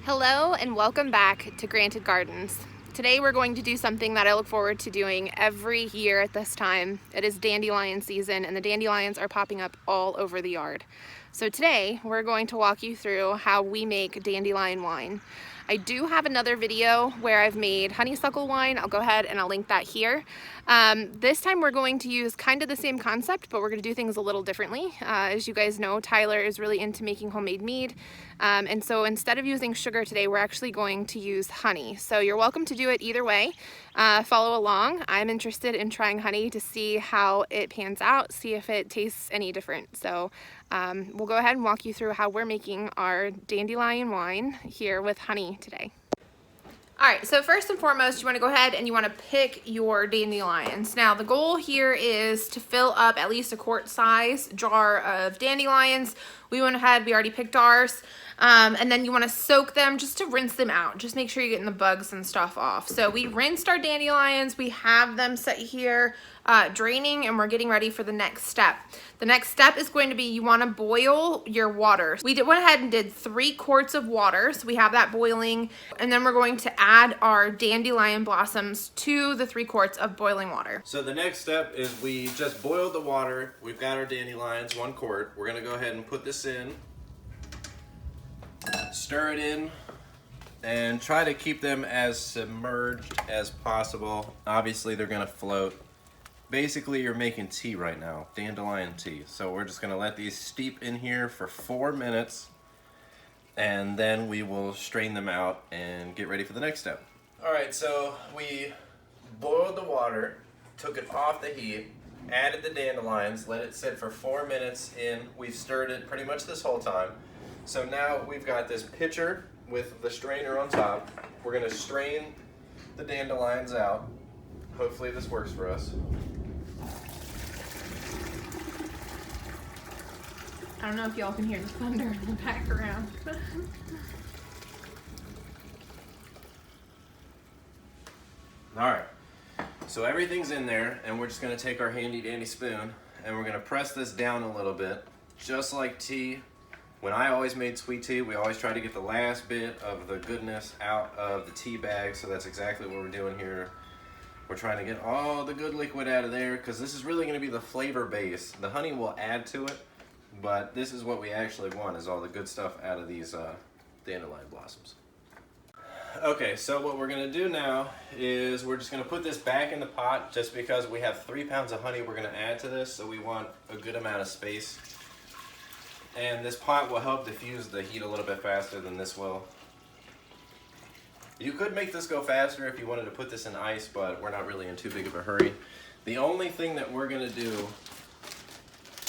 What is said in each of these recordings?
Hello and welcome back to Granted Gardens. Today we're going to do something that I look forward to doing every year at this time. It is dandelion season and the dandelions are popping up all over the yard. So today we're going to walk you through how we make dandelion wine. I do have another video where I've made honeysuckle wine. I'll go ahead and I'll link that here. This time we're going to use kind of the same concept, but we're going to do things a little differently. As you guys know, Tyler is really into making homemade mead. And so instead of using sugar today, we're actually going to use honey. So you're welcome to do it either way. Follow along. I'm interested in trying honey to see how it pans out, see if it tastes any different. So we'll go ahead and walk you through how we're making our dandelion wine here with honey today. All right, so first and foremost, you want to go ahead and you want to pick your dandelions. Now, the goal here is to fill up at least a quart size jar of dandelions. We went ahead, we already picked ours. And then you want to soak them just to rinse them out. Just make sure you're getting the bugs and stuff off. So we rinsed our dandelions. We have them set here draining, and we're getting ready for the next step. The next step is going to be you want to boil your water. We went ahead and did 3 quarts of water. So we have that boiling. And then we're going to add our dandelion blossoms to the 3 quarts of boiling water. So the next step is we just boiled the water. We've got our dandelions, 1 quart. We're going to go ahead and put this in. Stir it in and try to keep them as submerged as possible. Obviously they're going to float. Basically you're making tea right now, dandelion tea. So we're just going to let these steep in here for 4 minutes and then we will strain them out and get ready for the next step. Alright, so we boiled the water, took it off the heat, added the dandelions, let it sit for 4 minutes in. We've stirred it pretty much this whole time. So now we've got this pitcher with the strainer on top. We're going to strain the dandelions out. Hopefully this works for us. I don't know if y'all can hear the thunder in the background. Alright, so everything's in there and we're just going to take our handy dandy spoon and we're going to press this down a little bit, just like tea. When I always made sweet tea, we always try to get the last bit of the goodness out of the tea bag, so that's exactly what we're doing here. We're trying to get all the good liquid out of there because this is really going to be the flavor base. The honey will add to it, but this is what we actually want, is all the good stuff out of these dandelion blossoms. Okay, so what we're going to do now is we're just going to put this back in the pot just because we have 3 pounds of honey we're going to add to this, so we want a good amount of space. And this pot will help diffuse the heat a little bit faster than this will. You could make this go faster if you wanted to put this in ice, but we're not really in too big of a hurry. The only thing that we're going to do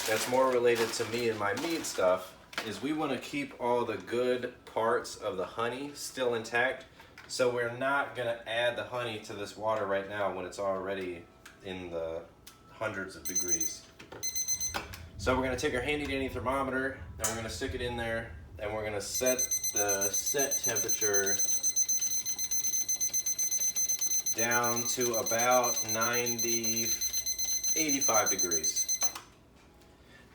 that's more related to me and my mead stuff is we want to keep all the good parts of the honey still intact. So we're not going to add the honey to this water right now when it's already in the hundreds of degrees. So we're going to take our handy dandy thermometer and we're going to stick it in there and we're going to set the set temperature down to about 85 degrees.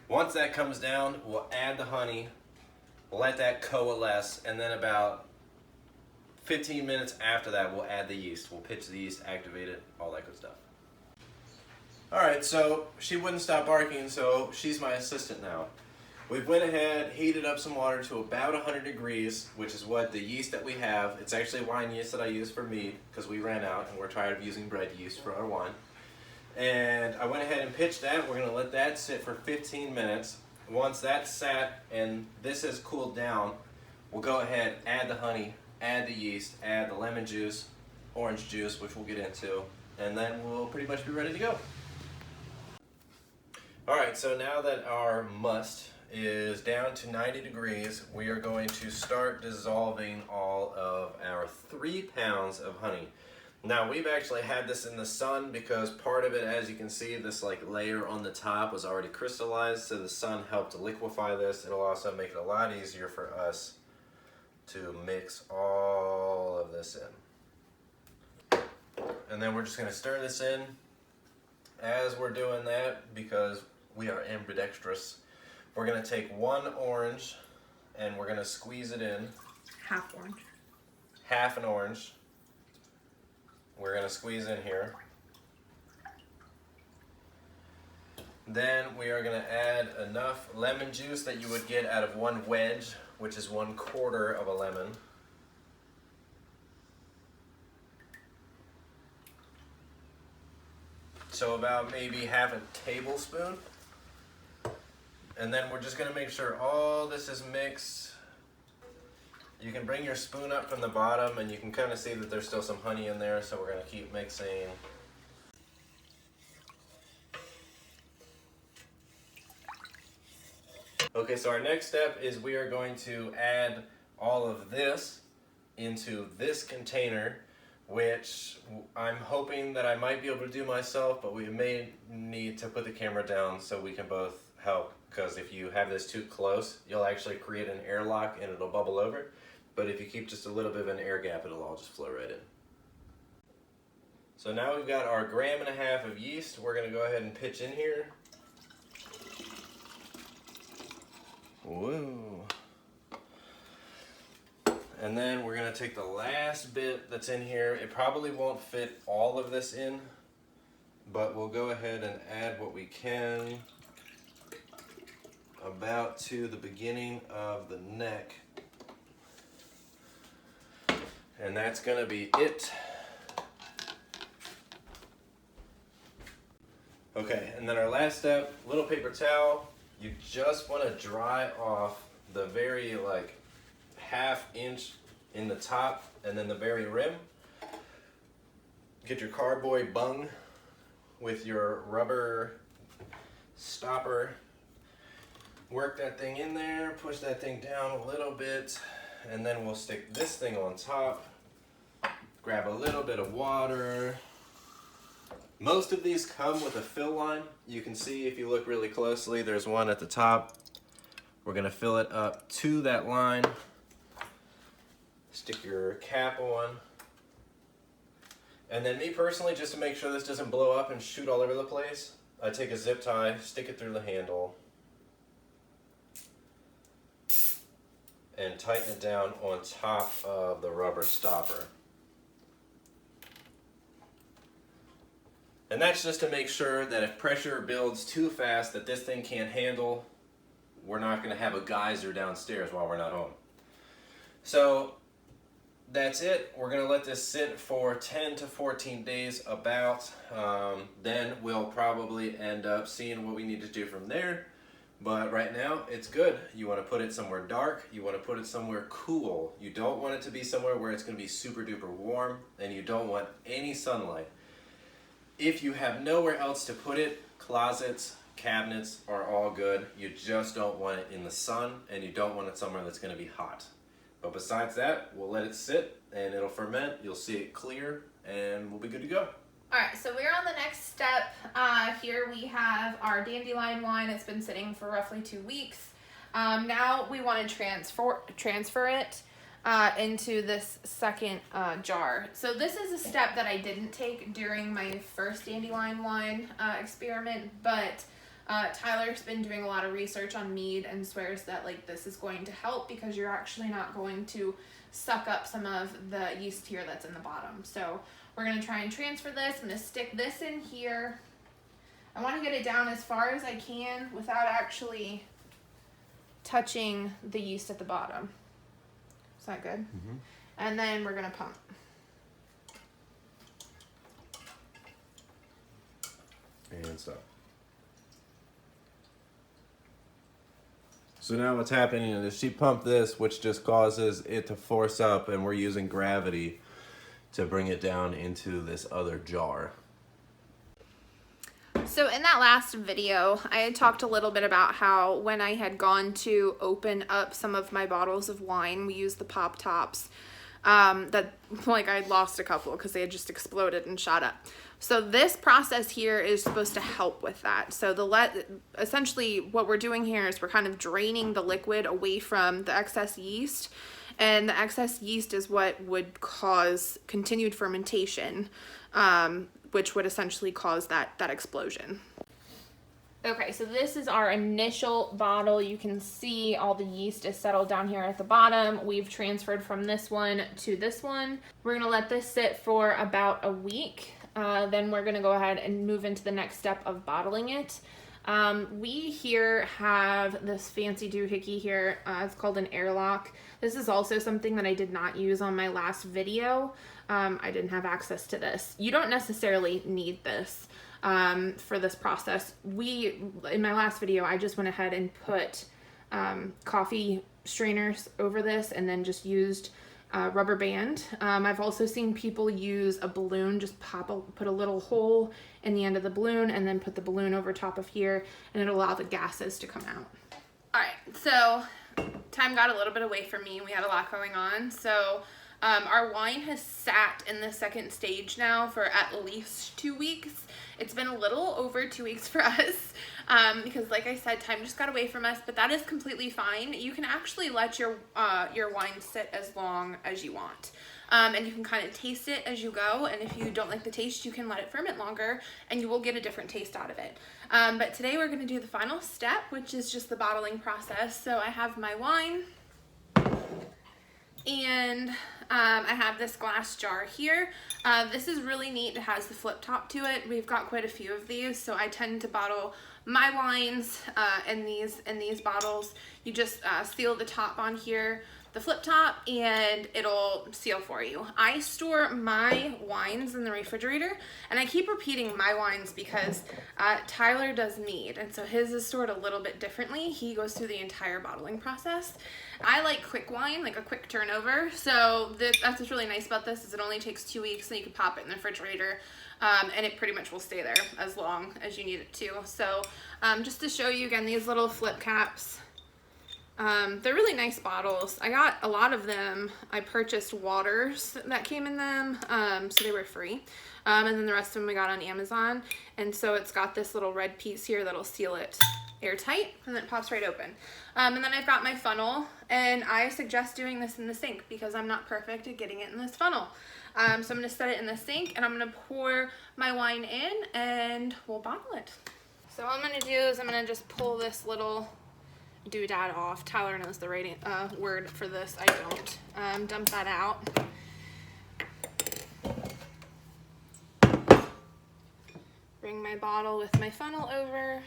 Once that comes down, we'll add the honey, let that coalesce, and then about 15 minutes after that we'll add the yeast. We'll pitch the yeast, activate it, all that good stuff. Alright, so she wouldn't stop barking, so she's my assistant now. We went ahead, heated up some water to about 100 degrees, which is what the yeast that we have. It's actually wine yeast that I use for mead, because we ran out and we're tired of using bread yeast for our wine. And I went ahead and pitched that. We're going to let that sit for 15 minutes. Once that's sat and this has cooled down, we'll go ahead, add the honey, add the yeast, add the lemon juice, orange juice, which we'll get into, and then we'll pretty much be ready to go. Alright, so now that our must is down to 90 degrees, we are going to start dissolving all of our 3 pounds of honey. Now we've actually had this in the sun because part of it, as you can see, this like layer on the top was already crystallized, so the sun helped liquefy this. It'll also make it a lot easier for us to mix all of this in. And then we're just going to stir this in. As we're doing that, because we are ambidextrous, we're going to take 1 orange and we're going to squeeze it in. Half orange. half an orange. We're going to squeeze in here. Then we are going to add enough lemon juice that you would get out of one wedge, which is 1/4 of a lemon. So about maybe half a tablespoon. And then we're just going to make sure all this is mixed. You can bring your spoon up from the bottom and you can kind of see that there's still some honey in there, so we're going to keep mixing. Okay, so our next step is we are going to add all of this into this container, which I'm hoping that I might be able to do myself, but we may need to put the camera down so we can both help, because if you have this too close, you'll actually create an airlock and it'll bubble over. But if you keep just a little bit of an air gap, it'll all just flow right in. So now we've got our 1.5 grams of yeast. We're going to go ahead and pitch in here. Whoa. And then we're going to take the last bit that's in here. It probably won't fit all of this in, but we'll go ahead and add what we can about to the beginning of the neck. And that's going to be it. Okay, and then our last step, little paper towel. You just want to dry off the very half inch in the top and then the very rim. Get your cardboard bung with your rubber stopper. Work that thing in there, push that thing down a little bit, and then we'll stick this thing on top. Grab a little bit of water. Most of these come with a fill line. You can see if you look really closely, there's one at the top. We're gonna fill it up to that line. Stick your cap on. And then me personally, just to make sure this doesn't blow up and shoot all over the place, I take a zip tie, stick it through the handle, and tighten it down on top of the rubber stopper. And that's just to make sure that if pressure builds too fast that this thing can't handle, we're not going to have a geyser downstairs while we're not home. So that's it. We're going to let this sit for 10 to 14 days about. Then we'll probably end up seeing what we need to do from there. But right now, it's good. You want to put it somewhere dark. You want to put it somewhere cool. You don't want it to be somewhere where it's going to be super duper warm, and you don't want any sunlight. If you have nowhere else to put it, closets, cabinets are all good. You just don't want it in the sun, and you don't want it somewhere that's going to be hot. But besides that, we'll let it sit and it'll ferment. You'll see it clear and we'll be good to go. All right, so we're on the next step. Here we have our dandelion wine. It's been sitting for roughly 2 weeks. Now we want to transfer it into this second jar. So this is a step that I didn't take during my first dandelion wine experiment, but Tyler's been doing a lot of research on mead and swears that this is going to help because you're actually not going to suck up some of the yeast here that's in the bottom. So we're going to try and transfer this. I'm going to stick this in here. I want to get it down as far as I can without actually touching the yeast at the bottom. Is that good? Mm-hmm. And then we're going to pump. And stop. So now what's happening is she pumped this, which just causes it to force up, and we're using gravity to bring it down into this other jar. So in that last video, I had talked a little bit about how when I had gone to open up some of my bottles of wine, we used the pop tops, that I'd lost a couple because they had just exploded and shot up. So this process here is supposed to help with that. So essentially what we're doing here is we're kind of draining the liquid away from the excess yeast, and the excess yeast is what would cause continued fermentation, which would essentially cause that explosion. Okay, so this is our initial bottle. You can see all the yeast is settled down here at the bottom. We've transferred from this one to this one. We're gonna let this sit for about a week. Then we're gonna go ahead and move into the next step of bottling it. We here have this fancy doohickey here. It's called an airlock. This is also something that I did not use on my last video. I didn't have access to this. You don't necessarily need this for this process. In my last video, I just went ahead and put coffee strainers over this and then just used rubber band. I've also seen people use a balloon, just put a little hole in the end of the balloon and then put the balloon over top of here, and it'll allow the gases to come out. All right, so time got a little bit away from me. We had a lot going on. So our wine has sat in the second stage now for at least 2 weeks. It's been a little over 2 weeks for us because, like I said, time just got away from us, but that is completely fine. You can actually let your wine sit as long as you want. And you can kind of taste it as you go, and if you don't like the taste, you can let it ferment longer, and you will get a different taste out of it. But today we're going to do the final step, which is just the bottling process. So I have my wine, and I have this glass jar here. This is really neat. It has the flip top to it. We've got quite a few of these, so I tend to bottle my wines in these bottles. You just seal the top on here, the flip top, and it'll seal for you. I store my wines in the refrigerator, and I keep repeating my wines because Tyler does mead, and so his is stored a little bit differently. He goes through the entire bottling process. I like quick wine, like a quick turnover, so that's what's really nice about this is it only takes 2 weeks, and you can pop it in the refrigerator, and it pretty much will stay there as long as you need it to. So just to show you again, these little flip caps, they're really nice bottles. I got a lot of them. I purchased waters that came in them, so they were free. And then the rest of them we got on Amazon. And so it's got this little red piece here that'll seal it airtight, and then it pops right open. And then I've got my funnel, and I suggest doing this in the sink because I'm not perfect at getting it in this funnel. So I'm gonna set it in the sink, and I'm gonna pour my wine in, and we'll bottle it. So all I'm gonna do is I'm gonna just pull this little doodad off. Tyler knows the right word for this. I don't. Dump that out. Bring my bottle with my funnel over.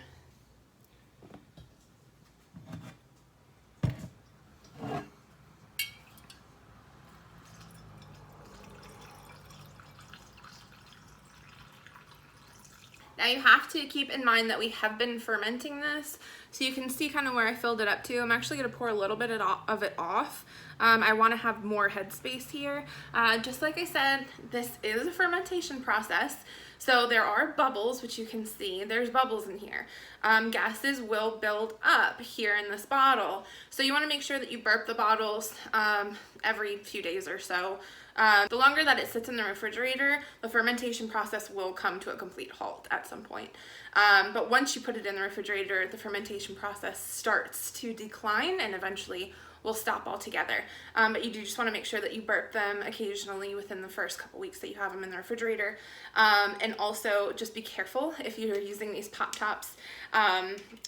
Now you have to keep in mind that we have been fermenting this, so you can see kind of where I filled it up to. I'm actually going to pour a little bit of it off. I want to have more headspace here. Just like I said, this is a fermentation process, so there are bubbles, which you can see. There's bubbles in here. Gases will build up here in this bottle, so you want to make sure that you burp the bottles every few days or so. The longer that it sits in the refrigerator, the fermentation process will come to a complete halt at some point. But once you put it in the refrigerator, the fermentation process starts to decline and eventually will stop altogether. But you do just want to make sure that you burp them occasionally within the first couple weeks that you have them in the refrigerator. And also just be careful if you're using these pop tops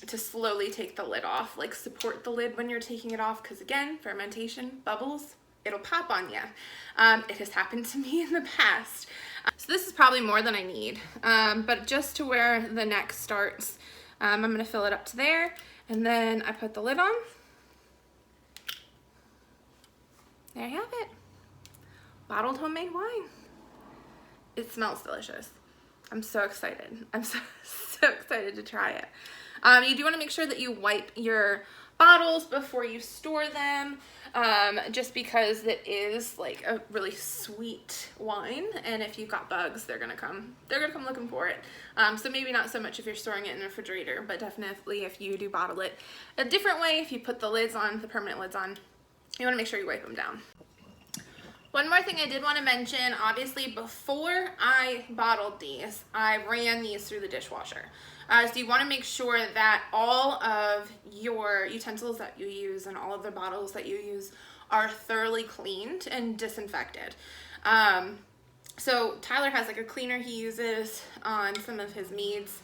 to slowly take the lid off. Like support the lid when you're taking it off, because again, fermentation, bubbles, it'll pop on you. It has happened to me in the past. So this is probably more than I need, but just to where the neck starts, I'm gonna fill it up to there, and then I put the lid on. There you have it. Bottled homemade wine. It smells delicious. I'm so excited. I'm so excited to try it. You do want to make sure that you wipe your bottles before you store them, just because it is like a really sweet wine, and if you've got bugs, they're gonna come looking for it. So maybe not so much if you're storing it in the refrigerator, but definitely if you do bottle it a different way, if you put the lids on, the permanent lids on, you want to make sure you wipe them down. One more thing I did want to mention, obviously before I bottled these, I ran these through the dishwasher. So you want to make sure that all of your utensils that you use and all of the bottles that you use are thoroughly cleaned and disinfected. So Tyler has like a cleaner he uses on some of his meads.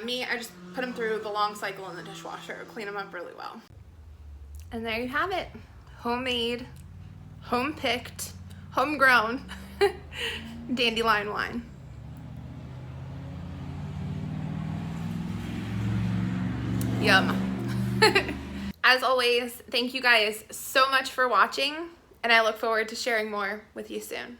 Me, I just put them through the long cycle in the dishwasher, clean them up really well. And there you have it. Homemade, home-picked, homegrown dandelion wine. Yum. As always, thank you guys so much for watching, and I look forward to sharing more with you soon.